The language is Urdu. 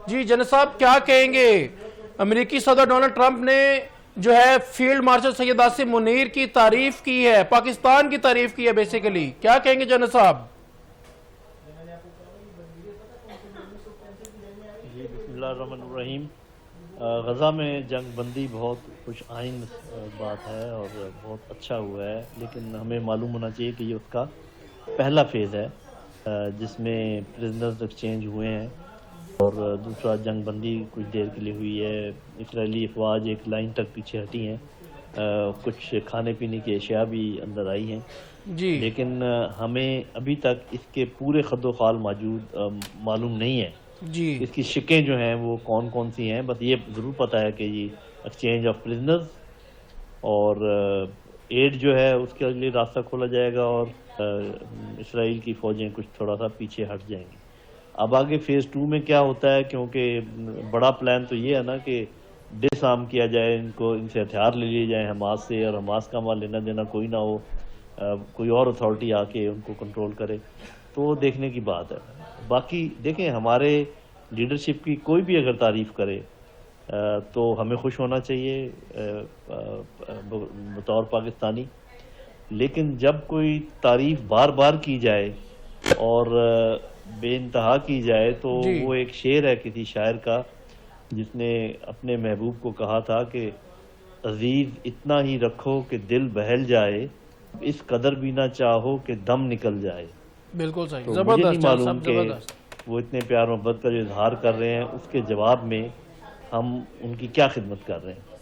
جی جنید صاحب کیا کہیں گے؟ امریکی صدر ڈونلڈ ٹرمپ نے جو ہے فیلڈ مارشل سید عاصم منیر کی تعریف کی ہے، پاکستان کی تعریف کی ہے بیسیکلی، کیا کہیں گے جنید صاحب؟ جی بسم اللہ الرحمن الرحیم۔ غزہ میں جنگ بندی بہت خوش آئند بات ہے اور بہت اچھا ہوا ہے، لیکن ہمیں معلوم ہونا چاہیے کہ یہ اس کا پہلا فیز ہے جس میں پرزنرز ایکسچینج ہوئے ہیں، اور دوسرا جنگ بندی کچھ دیر کے لیے ہوئی ہے۔ اسرائیلی افواج ایک لائن تک پیچھے ہٹی ہیں، کچھ کھانے پینے کی اشیاء بھی اندر آئی ہیں، جی لیکن ہمیں ابھی تک اس کے پورے خد و خال معلوم نہیں ہے۔ جی اس کی شکیں جو ہیں وہ کون کون سی ہیں، بس یہ ضرور پتہ ہے کہ یہ ایکسچینج آف پرزنرز اور ایڈ جو ہے اس کے لیے راستہ کھولا جائے گا، اور اسرائیل کی فوجیں کچھ تھوڑا سا پیچھے ہٹ جائیں گی۔ اب آگے فیز 2 میں کیا ہوتا ہے، کیونکہ بڑا پلان تو یہ ہے نا کہ ڈس آرم کیا جائے، ان سے ہتھیار لے لیے جائیں حماس سے، اور حماس کا وہاں لینا دینا کوئی نہ ہو، کوئی اور اتھارٹی آ کے ان کو کنٹرول کرے، تو دیکھنے کی بات ہے۔ باقی دیکھیں، ہمارے لیڈرشپ کی کوئی بھی اگر تعریف کرے تو ہمیں خوش ہونا چاہیے بطور پاکستانی، لیکن جب کوئی تعریف بار بار کی جائے اور بے انتہا کی جائے تو جی وہ ایک شعر ہے کسی شاعر کا جس نے اپنے محبوب کو کہا تھا کہ عزیز اتنا ہی رکھو کہ دل بہل جائے، اس قدر بھی نہ چاہو کہ دم نکل جائے۔ بالکل صحیح، تو مجھے نہیں زبردست جنید معلوم صاحب، کہ زبردست۔ وہ اتنے پیار محبت کا جو اظہار کر رہے ہیں اس کے جواب میں ہم ان کی کیا خدمت کر رہے ہیں۔